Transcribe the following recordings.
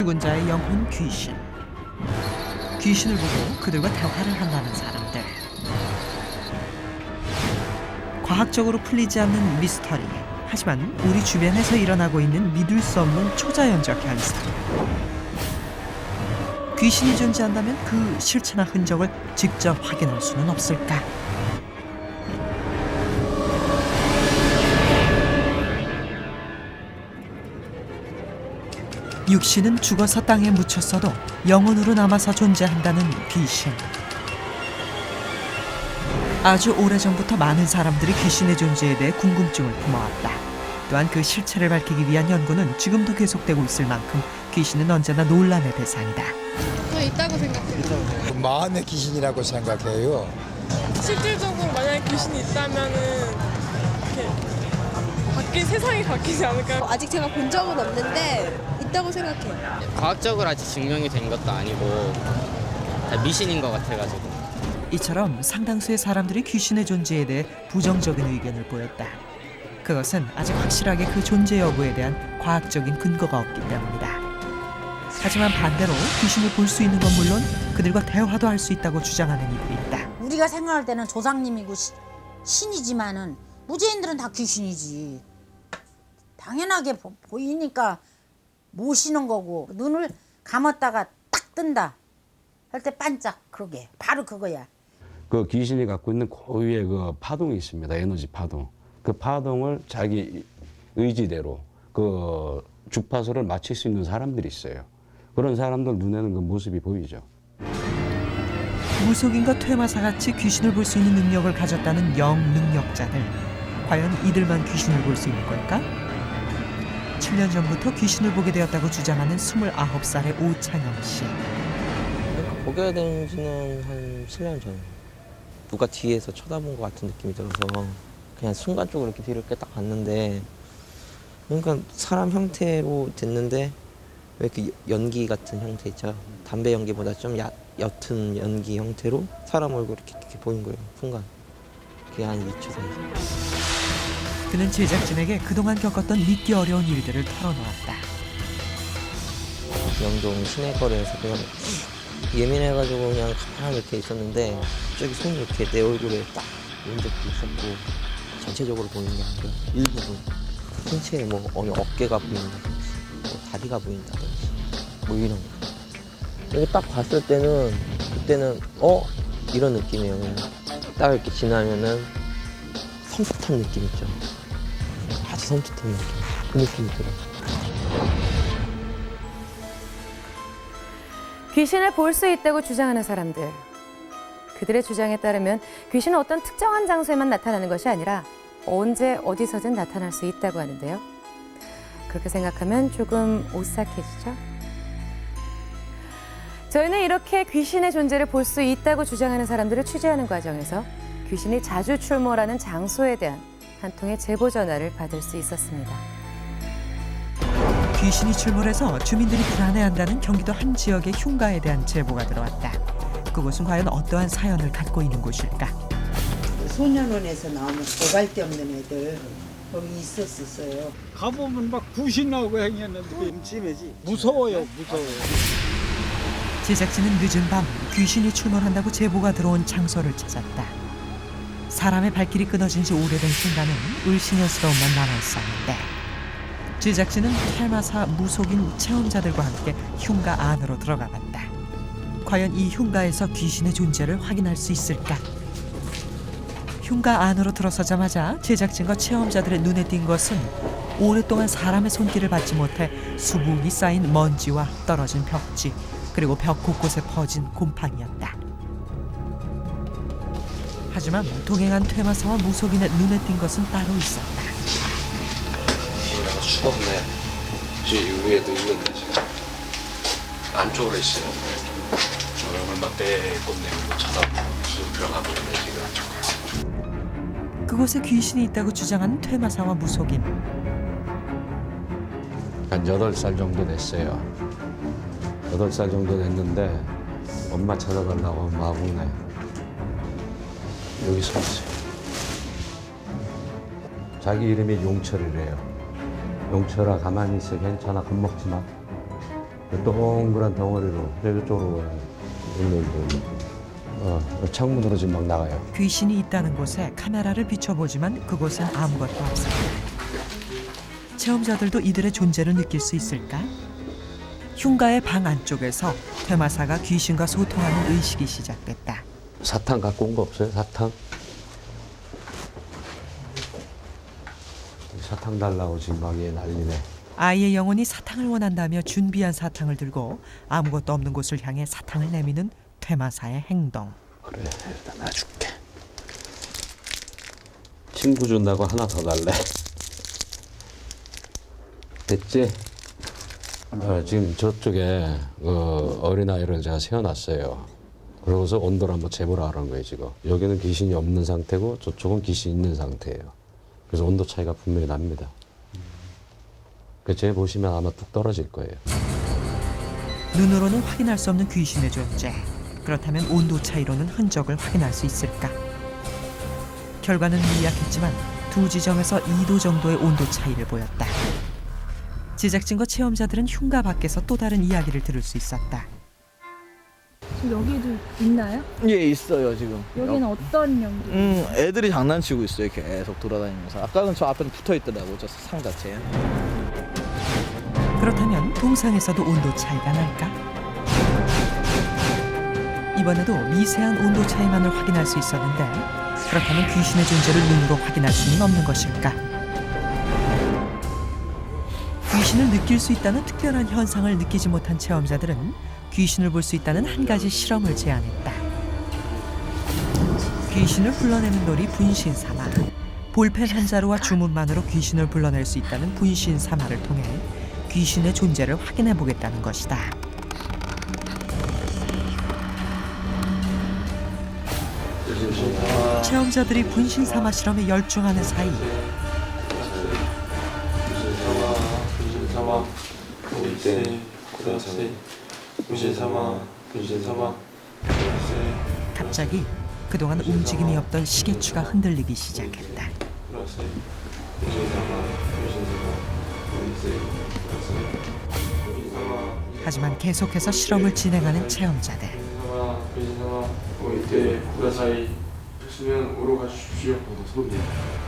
죽은 자의 영혼 귀신. 귀신을 보고 그들과 대화를 한다는 사람들. 과학적으로 풀리지 않는 미스터리. 하지만 우리 주변에서 일어나고 있는 믿을 수 없는 초자연적 현상. 귀신이 존재한다면 그 실체나 흔적을 직접 확인할 수는 없을까? 육신은 죽어서 땅에 묻혔어도 영혼으로 남아서 존재한다는 귀신. 아주 오래전부터 많은 사람들이 귀신의 존재에 대해 궁금증을 품어왔다. 또한 그 실체를 밝히기 위한 연구는 지금도 계속되고 있을 만큼 귀신은 언제나 논란의 대상이다. 저 있다고 생각해요. 마음의 귀신이라고 생각해요. 실질적으로 만약에 귀신이 있다면은 이렇게 세상이 바뀌지 않을까요? 아직 제가 본 적은 없는데 있다고 생각해요. 과학적으로 아직 증명이 된 것도 아니고 다 미신인 것 같아가지고. 이처럼 상당수의 사람들이 귀신의 존재에 대해 부정적인 의견을 보였다. 그것은 아직 확실하게 그 존재 여부에 대한 과학적인 근거가 없기 때문이다. 하지만 반대로 귀신을 볼 수 있는 건 물론 그들과 대화도 할 수 있다고 주장하는 이들이 있다. 우리가 생각할 때는 조상님이고 신이지만은 무죄인들은 다 귀신이지. 당연하게 보이니까 모시는 거고 눈을 감았다가 딱 뜬다 할 때 반짝 그게 바로 그거야. 그 귀신이 갖고 있는 고유의 그 파동이 있습니다. 에너지 파동. 그 파동을 자기 의지대로 그 주파수를 맞출 수 있는 사람들이 있어요. 그런 사람들 눈에는 그 모습이 보이죠. 무속인과 퇴마사같이 귀신을 볼 수 있는 능력을 가졌다는 영능력자들. 과연 이들만 귀신을 볼 수 있는 걸까? 7년 전부터 귀신을 보게 되었다고 주장하는 29살의 오찬영 씨. 보게 된 지는 한 7년 전. 누가 뒤에서 쳐다본 것 같은 느낌이 들어서 그냥 순간적으로 이렇게 뒤를 딱 봤는데, 그러니까 사람 형태로 됐는데 왜 이렇게 연기 같은 형태 있죠? 담배 연기보다 좀 옅은 연기 형태로 사람 얼굴 이렇게 보인 거예요. 순간. 그게 한 2초 사이. 그는 제작진에게 그동안 겪었던 믿기 어려운 일들을 털어놓았다. 영동 시내거리에서 그냥 예민해가지고 그냥 가만히 이렇게 있었는데 갑자기 손이 이렇게 내 얼굴에 딱 온 적도 있었고, 전체적으로 보이는 게 아니라 일부분 신체에 뭐 어느 어깨가 보인다든지 뭐 다리가 보인다든지 뭐 이런 거. 이거 딱 봤을 때는 그때는 이런 느낌이에요. 그냥 딱 이렇게 지나면은 섬찟한 느낌 있죠. 아주 섬찟한 느낌. 그 느낌이 들어요. 귀신을 볼 수 있다고 주장하는 사람들. 그들의 주장에 따르면 귀신은 어떤 특정한 장소에만 나타나는 것이 아니라 언제 어디서든 나타날 수 있다고 하는데요. 그렇게 생각하면 조금 오싹해지죠? 저희는 이렇게 귀신의 존재를 볼 수 있다고 주장하는 사람들을 취재하는 과정에서 귀신이 자주 출몰하는 장소에 대한 한 통의 제보 전화를 받을 수 있었습니다. 귀신이 출몰해서 주민들이 불안해한다는 경기도 한 지역의 흉가에 대한 제보가 들어왔다. 그곳은 과연 어떠한 사연을 갖고 있는 곳일까? 소년원에서 나오는 고갈 데 없는 애들 거기 있었어요. 가보면 막 구신 나오고 행했는데 찜찜해지. 무서워요. 제작진은 늦은 밤 귀신이 출몰한다고 제보가 들어온 장소를 찾았다. 사람의 발길이 끊어진 지 오래된 흉가는 을씨년스러움만 남아있었는데 제작진은 퇴마사 무속인 체험자들과 함께 흉가 안으로 들어가 봤다. 과연 이 흉가에서 귀신의 존재를 확인할 수 있을까? 흉가 안으로 들어서자마자 제작진과 체험자들의 눈에 띈 것은 오랫동안 사람의 손길을 받지 못해 수북이 쌓인 먼지와 떨어진 벽지, 그리고 벽 곳곳에 퍼진 곰팡이였다. 하지만 동행한 퇴마사와 무속인의 눈에 띈 것은 따로 있었다. 내가 죽었네. 이 위에도 있는데 지금 안쪽으로 있어요. 얼굴 막 빼꼼내고 쳐다보고 쑥 들어가 보는데 지금. 그곳에 귀신이 있다고 주장하는 퇴마사와 무속인. 한 8살 정도 됐어요. 8살 정도 됐는데 엄마 찾아가려고 마구네. 여기 서 있어요. 자기 이름이 용철이래요. 용철아, 가만히 있어. 괜찮아. 겁먹지 마. 동그란 덩어리로 저쪽으로 있는 창문으로 지금 막 나가요. 귀신이 있다는 곳에 카메라를 비춰보지만 그곳엔 아무것도 없습니다. 체험자들도 이들의 존재를 느낄 수 있을까? 흉가의 방 안쪽에서 퇴마사가 귀신과 소통하는 의식이 시작됐다. 사탕 갖고 온 거 없어요? 사탕? 사탕 달라고 지금 막 난리네. 아이의 영혼이 사탕을 원한다며 준비한 사탕을 들고 아무것도 없는 곳을 향해 사탕을 내미는 퇴마사의 행동. 그래, 일단 놔줄게. 친구 준다고 하나 더 달래. 됐지? 지금 저쪽에 어린아이를 제가 세워놨어요. 그러고서 온도를 한번 재보라 하는 거예요, 지금. 여기는 귀신이 없는 상태고 저쪽은 귀신이 있는 상태예요. 그래서 온도 차이가 분명히 납니다. 재 보시면 아마 뚝 떨어질 거예요. 눈으로는 확인할 수 없는 귀신의 존재. 그렇다면 온도 차이로는 흔적을 확인할 수 있을까? 결과는 미약했지만 두 지점에서 2도 정도의 온도 차이를 보였다. 제작진과 체험자들은 흉가 밖에서 또 다른 이야기를 들을 수 있었다. 여기도 있나요? 예, 있어요 지금. 여기는 어떤 연기? 애들이 장난치고 있어요. 계속 돌아다니면서. 아까는 저 앞에는 붙어 있더라고, 저 상 자체에. 그렇다면 동상에서도 온도 차이가 날까? 이번에도 미세한 온도 차이만을 확인할 수 있었는데 그렇다면 귀신의 존재를 눈으로 확인할 수는 없는 것일까? 귀신을 느낄 수 있다는 특별한 현상을 느끼지 못한 체험자들은 귀신을 볼 수 있다는 한 가지 실험을 제안했다. 귀신을 불러내는 놀이 분신사마. 볼펜 한 자루와 주문만으로 귀신을 불러낼 수 있다는 분신사마를 통해 귀신의 존재를 확인해 보겠다는 것이다. 체험자들이 분신사마 실험에 열중하는 사이 갑자기 그동안 움직임이 없던 시계추가 흔들리기 시작했다. 하지만 계속해서 실험을 진행하는 체험자들. 오셨으면 오러 가주십시오.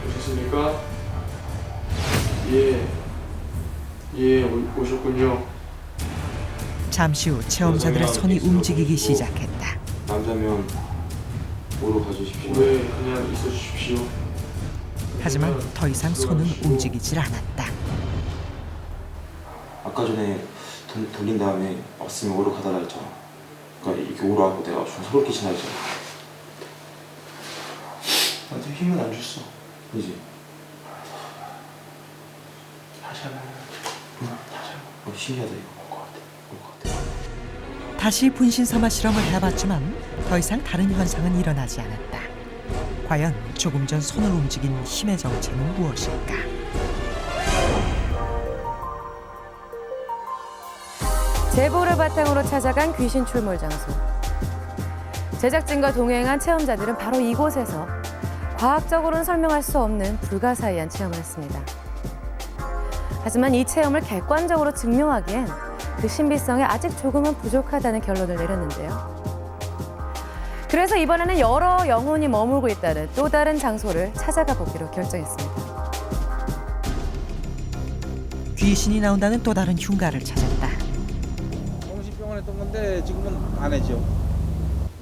오셨습니까? 예, 오셨군요. 잠시 후 체험자들의 손이 움직이기 시작했다. 남자면 오러 가주십시오. 네, 그냥 있어 주십시오. 하지만 더 이상 손은 움직이질 않았다. 아까 전에 돌린 다음에 왔으면 오러 가달라 했잖아. 그러니까 이렇게 오러 하고 내가 좀 서럽게 지나했잖아. 나한테 힘은 안 줬어. 그지? 다시 하면 다시 하면 신기하다 이거. 다시 분신사마 실험을 해봤지만 더 이상 다른 현상은 일어나지 않았다. 과연 조금 전 손을 움직인 힘의 정체는 무엇일까? 제보를 바탕으로 찾아간 귀신 출몰 장소. 제작진과 동행한 체험자들은 바로 이곳에서 과학적으로는 설명할 수 없는 불가사의한 체험을 했습니다. 하지만 이 체험을 객관적으로 증명하기엔 그 신비성에 아직 조금은 부족하다는 결론을 내렸는데요. 그래서 이번에는 여러 영혼이 머물고 있다는 또 다른 장소를 찾아가 보기로 결정했습니다. 귀신이 나온다는 또 다른 흉가를 찾았다. 정신병원에 했던 건데 지금은 안 해죠.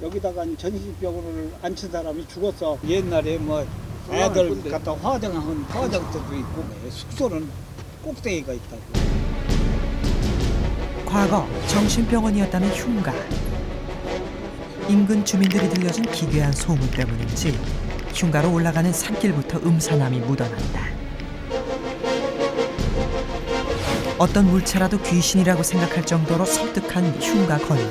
여기다가 정신병원을 앉힌 사람이 죽었어. 옛날에 뭐 애들 갖다 화장한 화장터도 있고 숙소는 꼭대기가 있다고. 과거 정신병원이었다는 흉가. 인근 주민들이 들려준 기괴한 소문 때문인지 흉가로 올라가는 산길부터 음산함이 묻어난다. 어떤 물체라도 귀신이라고 생각할 정도로 섬뜩한 흉가 건물.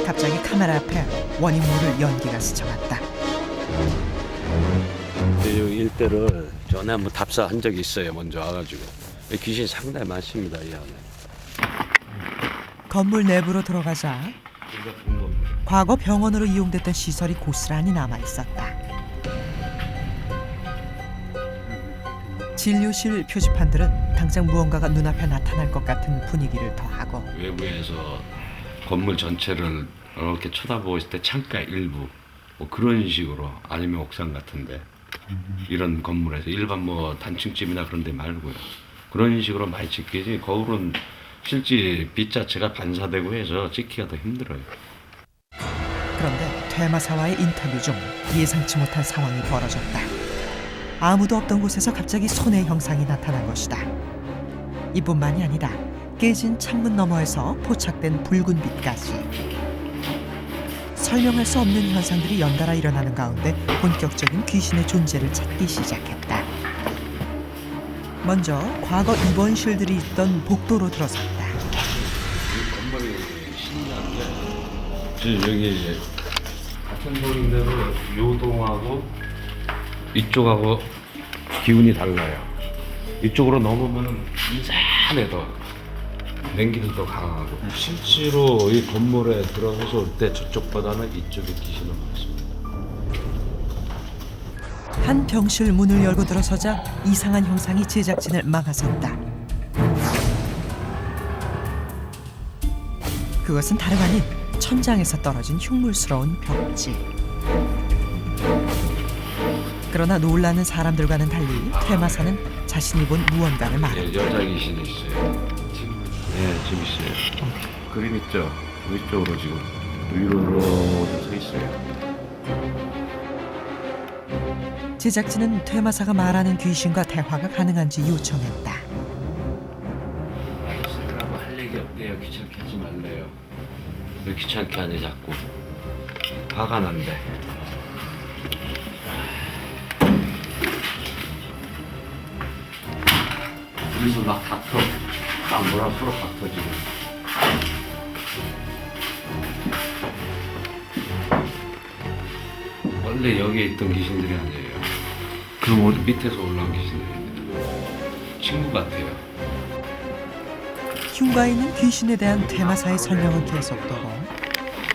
갑자기 카메라 앞에 원인 모를 연기가 스쳐갔다. 이 일대를 전에 한번 답사한 적이 있어요. 먼저 와가지고 귀신이 상당히 많습니다. 이 안에. 건물 내부로 들어가자 과거 병원으로 이용됐던 시설이 고스란히 남아 있었다. 진료실 표지판들은 당장 무언가가 눈앞에 나타날 것 같은 분위기를 더하고 외부에서 건물 전체를 이렇게 쳐다보고 있을 때 창가 일부 뭐 그런 식으로 아니면 옥상 같은데 이런 건물에서 일반 뭐 단층집이나 그런 데 말고요. 그런 식으로 많이 찍히지 거울은 실제 빛 자체가 반사되고 해서 찍기가 더 힘들어요. 그런데 퇴마사와의 인터뷰 중 예상치 못한 상황이 벌어졌다. 아무도 없던 곳에서 갑자기 손의 형상이 나타난 것이다. 이뿐만이 아니라 깨진 창문 너머에서 포착된 붉은 빛까지. 설명할 수 없는 현상들이 연달아 일어나는 가운데 본격적인 귀신의 존재를 찾기 시작했다. 먼저 과거 입원실들이 있던 복도로 들어섰다. 건물이 신기한데 지금 여기 같은 동인데도 요동하고 이쪽하고 기운이 달라요. 이쪽으로 넘으면 인산해 더 냉기도 더 강하고 실제로 이 건물에 들어서서 올 때 저쪽보다는 이쪽에 귀신은 많습니다. 한 병실 문을 열고 들어서자 이상한 형상이 제작진을 막아섰다. 그것은 다름 아닌 천장에서 떨어진 흉물스러운 벽지. 그러나 놀라는 사람들과는 달리 퇴마사는 자신이 본 무언가를 말한다. 여자 귀신이 있어요. 네, 지금 있어요. 그림 있죠? 위쪽으로 지금 위로 서 있어요. 제작진은 퇴마사가 말하는 귀신과 대화가 가능한지 요청했다. 쓰라고 할 얘기 없대요. 귀찮게 하지 말래요. 왜 귀찮게 하니 자꾸. 화가 난대. 그래서 막 다퉈. 막 뭐라 서로 다퉈 지금. 원래 여기에 있던 귀신들이 아니에요. 그럼 밑에서 올라온 귀신들입니다. 친구 같아요. 흉가에 있는 귀신에 대한 퇴마사의 설명은 계속되고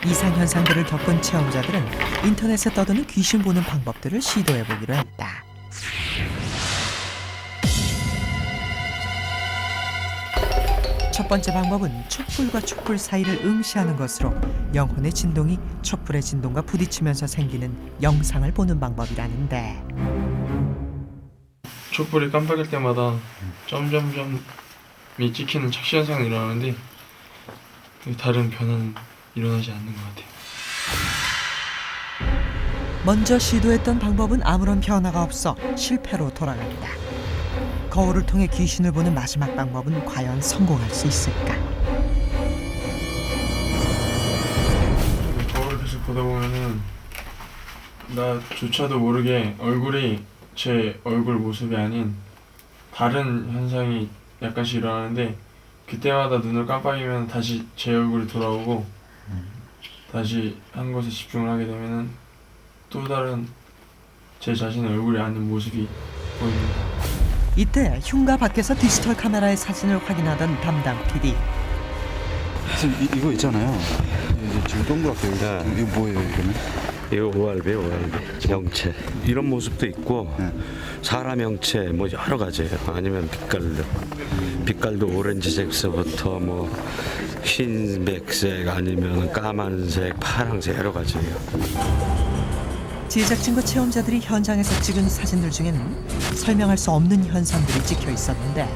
이상 현상들을 겪은 체험자들은 인터넷에 떠도는 귀신 보는 방법들을 시도해보기로 했다. 첫 번째 방법은 촛불과 촛불 사이를 응시하는 것으로 영혼의 진동이 촛불의 진동과 부딪히면서 생기는 영상을 보는 방법이라는데 촛불이 깜빡일 때마다 점점점이 찍히는 착시 현상이 일어나는데 다른 변화는 일어나지 않는 것 같아요. 먼저 시도했던 방법은 아무런 변화가 없어 실패로 돌아간다. 거울을 통해 귀신을 보는 마지막 방법은 과연 성공할 수 있을까? 거울을 계속 보다 보면은 나조차도 모르게 얼굴이 제 얼굴 모습이 아닌 다른 현상이 약간씩 일어나는데 그때마다 눈을 깜빡이면 다시 제 얼굴이 돌아오고 다시 한 곳에 집중을 하게 되면은 또 다른 제 자신의 얼굴이 아닌 모습이 보입니다. 이때 흉가 밖에서 디지털 카메라의 사진을 확인하던 담당 PD. 이거 있잖아요. 지금 동그랗게 이거 뭐예요 이거는? 이거 오알배 형체 이런 모습도 있고 사람 형체 뭐 여러 가지예요. 아니면 빛깔도 오렌지색서부터 뭐 흰백색 아니면 까만색, 파란색 여러 가지예요. 제작진과 체험자들이 현장에서 찍은 사진들 중에는 설명할 수 없는 현상들이 찍혀 있었는데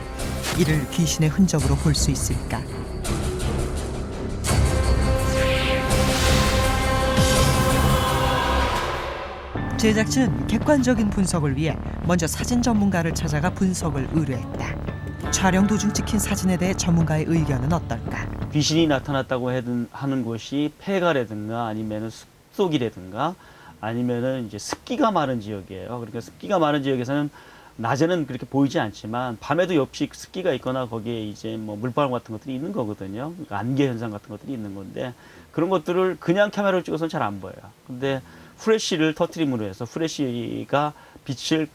이를 귀신의 흔적으로 볼 수 있을까? 제작진은 객관적인 분석을 위해 먼저 사진 전문가를 찾아가 분석을 의뢰했다. 촬영 도중 찍힌 사진에 대해 전문가의 의견은 어떨까? 귀신이 나타났다고 하는 곳이 폐가라든가 아니면 숲속이라든가 아니면은 이제 습기가 많은 지역이에요. 그러니까 습기가 많은 지역에서는 낮에는 그렇게 보이지 않지만 밤에도 역시 습기가 있거나 거기에 이제 뭐 물방울 같은 것들이 있는 거거든요. 그러니까 안개 현상 같은 것들이 있는 건데 그런 것들을 그냥 카메라로 찍어서는 잘 안 보여요. 근데 후레쉬를 터트림으로 해서 후레쉬가 빛을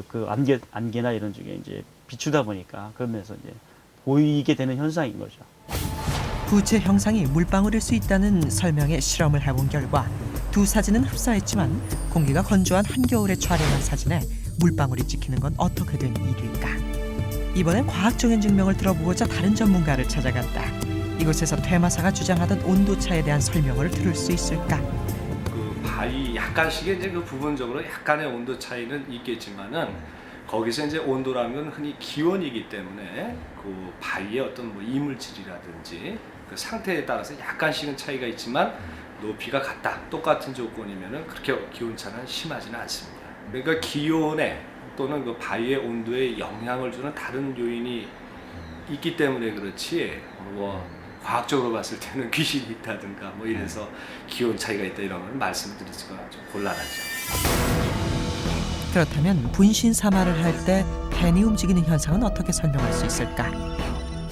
그 안개나 이런 쪽에 이제 비추다 보니까 그러면서 이제 보이게 되는 현상인 거죠. 부채 형상이 물방울일 수 있다는 설명에 실험을 해본 결과 두 사진은 흡사했지만 공기가 건조한 한겨울에 촬영한 사진에 물방울이 찍히는 건 어떻게 된 일일까? 이번엔 과학적인 증명을 들어보고자 다른 전문가를 찾아갔다. 이곳에서 퇴마사가 주장하던 온도차에 대한 설명을 들을 수 있을까? 그 바위 약간씩의 이제 그 부분적으로 약간의 온도 차이는 있겠지만은 거기서 이제 온도라면 흔히 기온이기 때문에 그 바위의 어떤 뭐 이물질이라든지 그 상태에 따라서 약간씩은 차이가 있지만 높이가 같다, 똑같은 조건이면은 그렇게 기온 차는 심하지는 않습니다. 그러니까 기온에 또는 그 바위의 온도에 영향을 주는 다른 요인이 있기 때문에 그렇지 뭐 과학적으로 봤을 때는 귀신이 있다든가 뭐 이래서 기온 차이가 있다 이런 건 말씀드리기가 좀 곤란하죠. 그렇다면 분신 사마를 할 때 펜이 움직이는 현상은 어떻게 설명할 수 있을까?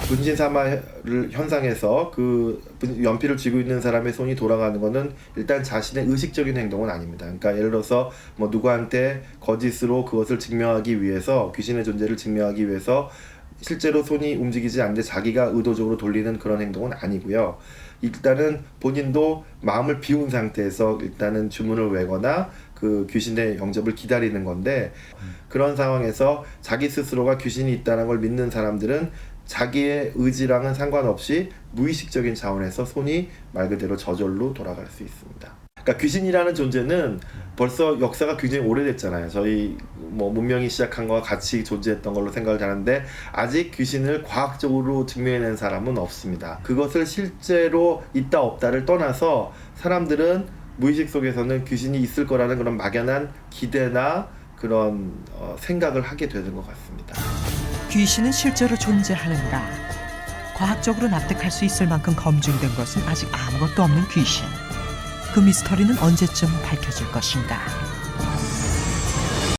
분신 사마를 현상에서 그 연필을 쥐고 있는 사람의 손이 돌아가는 것은 일단 자신의 의식적인 행동은 아닙니다. 그러니까 예를 들어서 뭐 누구한테 거짓으로 그것을 증명하기 위해서, 귀신의 존재를 증명하기 위해서 실제로 손이 움직이지 않는데 자기가 의도적으로 돌리는 그런 행동은 아니고요. 일단은 본인도 마음을 비운 상태에서 일단은 주문을 외거나 그 귀신의 영접을 기다리는 건데, 그런 상황에서 자기 스스로가 귀신이 있다는 걸 믿는 사람들은 자기의 의지랑은 상관없이 무의식적인 차원에서 손이 말 그대로 저절로 돌아갈 수 있습니다. 그러니까 귀신이라는 존재는 벌써 역사가 굉장히 오래됐잖아요. 저희 뭐 문명이 시작한 거와 같이 존재했던 걸로 생각을 하는데 아직 귀신을 과학적으로 증명해낸 사람은 없습니다. 그것을 실제로 있다 없다를 떠나서 사람들은 무의식 속에서는 귀신이 있을 거라는 그런 막연한 기대나 그런 생각을 하게 되는 것 같습니다. 귀신은 실제로 존재하는가? 과학적으로 납득할 수 있을 만큼 검증된 것은 아직 아무것도 없는 귀신. 그 미스터리는 언제쯤 밝혀질 것인가?